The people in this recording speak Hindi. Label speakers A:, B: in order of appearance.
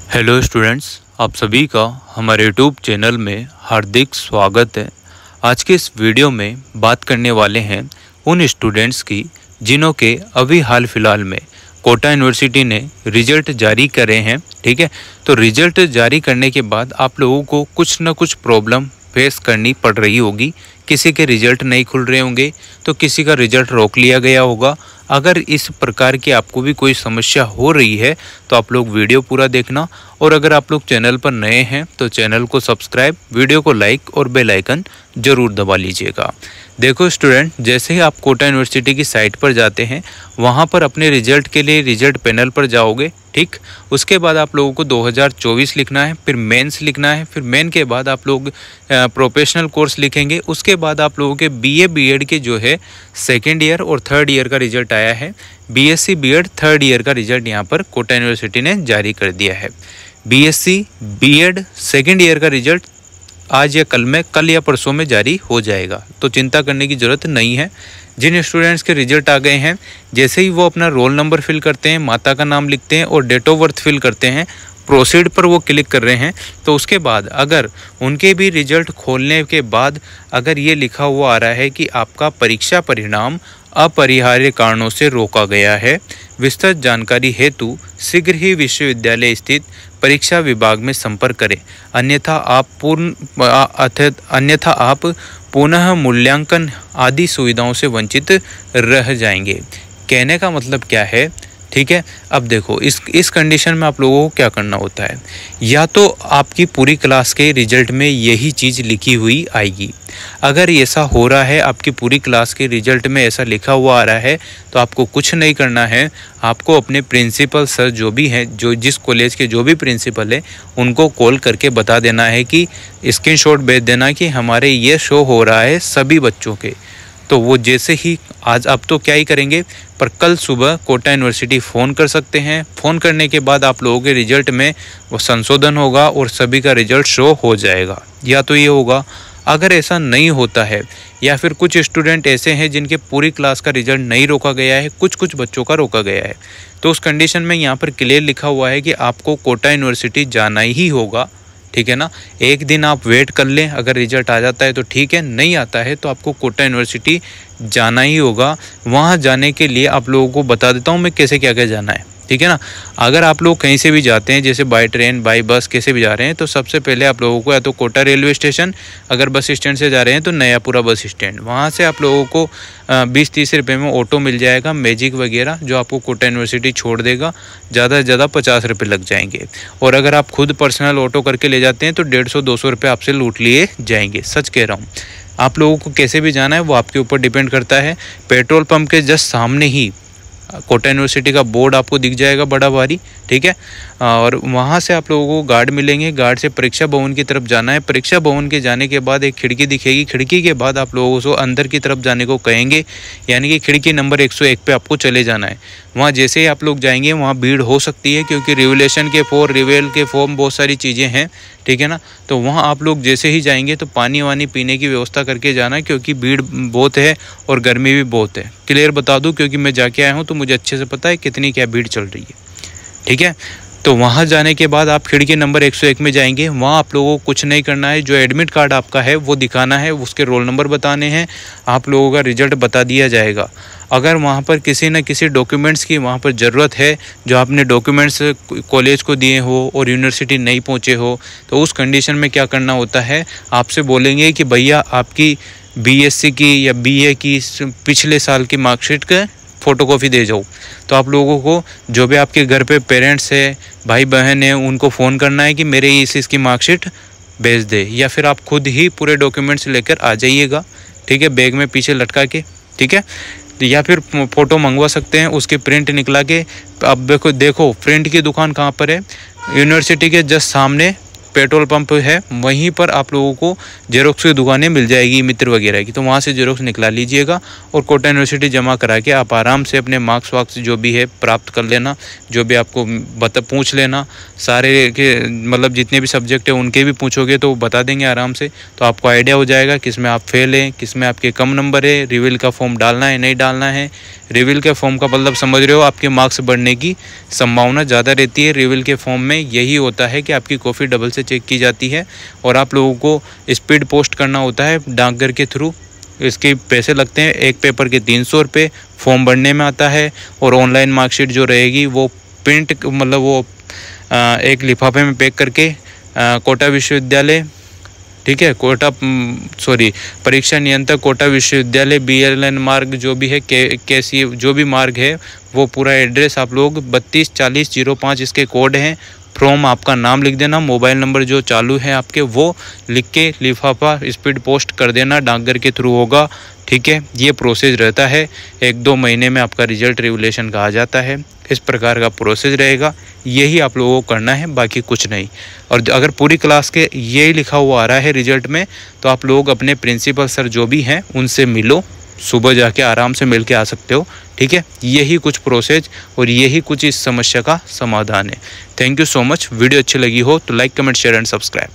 A: हेलो स्टूडेंट्स, आप सभी का हमारे यूट्यूब चैनल में हार्दिक स्वागत है। आज के इस वीडियो में बात करने वाले हैं उन स्टूडेंट्स की जिन्हों के अभी हाल फिलहाल में कोटा यूनिवर्सिटी ने रिजल्ट जारी करे हैं। ठीक है, तो रिजल्ट जारी करने के बाद आप लोगों को कुछ ना कुछ प्रॉब्लम फेस करनी पड़ रही होगी। किसी के रिजल्ट नहीं खुल रहे होंगे तो किसी का रिजल्ट रोक लिया गया होगा। अगर इस प्रकार की आपको भी कोई समस्या हो रही है तो आप लोग वीडियो पूरा देखना, और अगर आप लोग चैनल पर नए हैं तो चैनल को सब्सक्राइब, वीडियो को लाइक और बेल आइकन जरूर दबा लीजिएगा। देखो स्टूडेंट, जैसे ही आप कोटा यूनिवर्सिटी की साइट पर जाते हैं वहां पर अपने रिजल्ट के लिए रिजल्ट पैनल पर जाओगे। ठीक, उसके बाद आप लोगों को 2024 लिखना है, फिर मेंस लिखना है, फिर मेन के बाद आप लोग प्रोफेशनल कोर्स लिखेंगे। उसके बाद आप लोगों के बीए बीएड के जो है सेकेंड ईयर और थर्ड ईयर का रिजल्ट आया है। बीएससी बीएड थर्ड ईयर का रिजल्ट यहाँ पर कोटा यूनिवर्सिटी ने जारी कर दिया है। बीएससी बीएड सेकेंड ईयर का रिजल्ट आज या कल या परसों में जारी हो जाएगा, तो चिंता करने की ज़रूरत नहीं है। जिन स्टूडेंट्स के रिजल्ट आ गए हैं, जैसे ही वो अपना रोल नंबर फिल करते हैं, माता का नाम लिखते हैं और डेट ऑफ बर्थ फिल करते हैं, प्रोसीड पर वो क्लिक कर रहे हैं, तो उसके बाद अगर उनके भी रिजल्ट खोलने के बाद अगर ये लिखा हुआ आ रहा है कि आपका परीक्षा परिणाम अपरिहार्य कारणों से रोका गया है, विस्तृत जानकारी हेतु शीघ्र ही विश्वविद्यालय स्थित परीक्षा विभाग में संपर्क करें, अन्यथा आप पुनः मूल्यांकन आदि सुविधाओं से वंचित रह जाएंगे। कहने का मतलब क्या है? ठीक है, अब देखो इस कंडीशन में आप लोगों को क्या करना होता है, या तो आपकी पूरी क्लास के रिजल्ट में यही चीज़ लिखी हुई आएगी। अगर ऐसा हो रहा है, आपकी पूरी क्लास के रिजल्ट में ऐसा लिखा हुआ आ रहा है, तो आपको कुछ नहीं करना है। आपको अपने प्रिंसिपल सर जो भी हैं, जो जिस कॉलेज के जो भी प्रिंसिपल है, उनको कॉल करके बता देना है कि स्क्रीनशॉट भेज देना कि हमारे ये शो हो रहा है सभी बच्चों के। तो वो जैसे ही आज अब तो क्या ही करेंगे, पर कल सुबह कोटा यूनिवर्सिटी फ़ोन कर सकते हैं। फ़ोन करने के बाद आप लोगों के रिजल्ट में वो संशोधन होगा और सभी का रिजल्ट शो हो जाएगा। या तो ये होगा, अगर ऐसा नहीं होता है या फिर कुछ स्टूडेंट ऐसे हैं जिनके पूरी क्लास का रिजल्ट नहीं रोका गया है, कुछ बच्चों का रोका गया है, तो उस कंडीशन में यहाँ पर क्लियर लिखा हुआ है कि आपको कोटा यूनिवर्सिटी जाना ही होगा। ठीक है ना, एक दिन आप वेट कर लें, अगर रिजल्ट आ जाता है तो ठीक है, नहीं आता है तो आपको कोटा यूनिवर्सिटी जाना ही होगा। वहाँ जाने के लिए आप लोगों को बता देता हूँ मैं कैसे क्या क्या जाना है। ठीक है ना, अगर आप लोग कहीं से भी जाते हैं, जैसे बाय ट्रेन बाय बस कैसे भी जा रहे हैं, तो सबसे पहले आप लोगों को या तो कोटा रेलवे स्टेशन, अगर बस स्टैंड से जा रहे हैं तो नयापुरा बस स्टैंड, वहाँ से आप लोगों को 20-30 रुपये में ऑटो मिल जाएगा, मैजिक वगैरह, जो आपको कोटा यूनिवर्सिटी छोड़ देगा। ज़्यादा से ज़्यादा 50 रुपये लग जाएंगे, और अगर आप खुद पर्सनल ऑटो करके ले जाते हैं तो 150-200 रुपये आपसे लूट लिए जाएंगे। सच कह रहा हूँ। आप लोगों को कैसे भी जाना है वो आपके ऊपर डिपेंड करता है। पेट्रोल पंप के जस्ट सामने ही कोटा यूनिवर्सिटी का बोर्ड आपको दिख जाएगा बड़ा भारी। ठीक है, और वहाँ से आप लोगों को गार्ड मिलेंगे, गार्ड से परीक्षा भवन की तरफ जाना है। परीक्षा भवन के जाने के बाद एक खिड़की दिखेगी, खिड़की के बाद आप लोगों को अंदर की तरफ जाने को कहेंगे, यानी कि खिड़की नंबर 101 पे आपको चले जाना है। वहाँ जैसे ही आप लोग जाएंगे वहाँ भीड़ हो सकती है, क्योंकि रिवोल्यूशन के रिवेल के फॉर्म बहुत सारी चीज़ें हैं। ठीक है ना, तो वहाँ आप लोग जैसे ही जाएंगे तो पानी वानी पीने की व्यवस्था करके जाना, क्योंकि भीड़ बहुत है और गर्मी भी बहुत है। क्लियर बता दूँ, क्योंकि मैं जाके आया हूँ तो मुझे अच्छे से पता है कितनी क्या भीड़ चल रही है। ठीक है, तो वहाँ जाने के बाद आप खिड़की नंबर 101 में जाएंगे। वहाँ आप लोगों को कुछ नहीं करना है, जो एडमिट कार्ड आपका है वो दिखाना है, उसके रोल नंबर बताने हैं, आप लोगों का रिजल्ट बता दिया जाएगा। अगर वहाँ पर किसी न किसी डॉक्यूमेंट्स की वहाँ पर ज़रूरत है, जो आपने डॉक्यूमेंट्स कॉलेज को दिए हो और यूनिवर्सिटी नहीं पहुँचे हो, तो उस कंडीशन में क्या करना होता है, आपसे बोलेंगे कि भैया आपकी बीएससी की या बीए की पिछले साल की मार्कशीट का फ़ोटोकॉपी दे जाओ। तो आप लोगों को जो भी आपके घर पे पेरेंट्स है, भाई बहन है, उनको फ़ोन करना है कि मेरे इस की मार्कशीट भेज दे, या फिर आप खुद ही पूरे डॉक्यूमेंट्स लेकर आ जाइएगा। ठीक है, बैग में पीछे लटका के। ठीक है, या फिर फ़ोटो मंगवा सकते हैं, उसके प्रिंट निकला के। अब देखो प्रिंट की दुकान कहाँ पर है, यूनिवर्सिटी के जस्ट सामने पेट्रोल पंप है वहीं पर आप लोगों को जेरोक्स की दुकानें मिल जाएगी मित्र वगैरह की, तो वहाँ से जेरोक्स निकला लीजिएगा और कोटा यूनिवर्सिटी जमा करा के आप आराम से अपने मार्क्स वार्क्स जो भी है प्राप्त कर लेना। जो भी आपको पूछ लेना, सारे के मतलब जितने भी सब्जेक्ट है उनके भी पूछोगे तो बता देंगे आराम से, तो आपको आइडिया हो जाएगा किस में आप फेल हैं, किस में आपके कम नंबर है, रिवील का फॉर्म डालना है नहीं डालना है। रिवील के फॉर्म का मतलब समझ रहे हो, आपके मार्क्स बढ़ने की संभावना ज़्यादा रहती है। रिवील के फॉर्म में यही होता है कि आपकी कॉपी डबल से चेक की जाती है और आप लोगों को स्पीड पोस्ट करना होता है डाकघर के थ्रू। इसके पैसे लगते हैं, एक पेपर के 300 रुपये फॉर्म भरने में आता है। और ऑनलाइन मार्कशीट जो रहेगी वो प्रिंट मतलब वो एक लिफाफे में पैक करके कोटा विश्वविद्यालय, ठीक है, परीक्षा नियंत्रक कोटा विश्वविद्यालय BLN मार्ग जो भी है कैसी जो भी मार्ग है वो पूरा एड्रेस आप लोग 324005 इसके कोड हैं। फ्रॉम आपका नाम लिख देना, मोबाइल नंबर जो चालू है आपके वो लिख के लिफाफा स्पीड पोस्ट कर देना, डाकघर के थ्रू होगा, ठीक है। ये प्रोसेस रहता है, 1-2 महीने में आपका रिजल्ट रिवोल्यूशन का आ जाता है। इस प्रकार का प्रोसेस रहेगा, यही आप लोगों को करना है, बाकी कुछ नहीं। और अगर पूरी क्लास के यही लिखा हुआ आ रहा है रिजल्ट में तो आप लोग अपने प्रिंसिपल सर जो भी हैं उनसे मिलो, सुबह जाके आराम से मिल के आ सकते हो, ठीक है। यही कुछ प्रोसेस और यही कुछ इस समस्या का समाधान है। Thank you so much. Video अच्छी लगी हो तो like comment share and subscribe.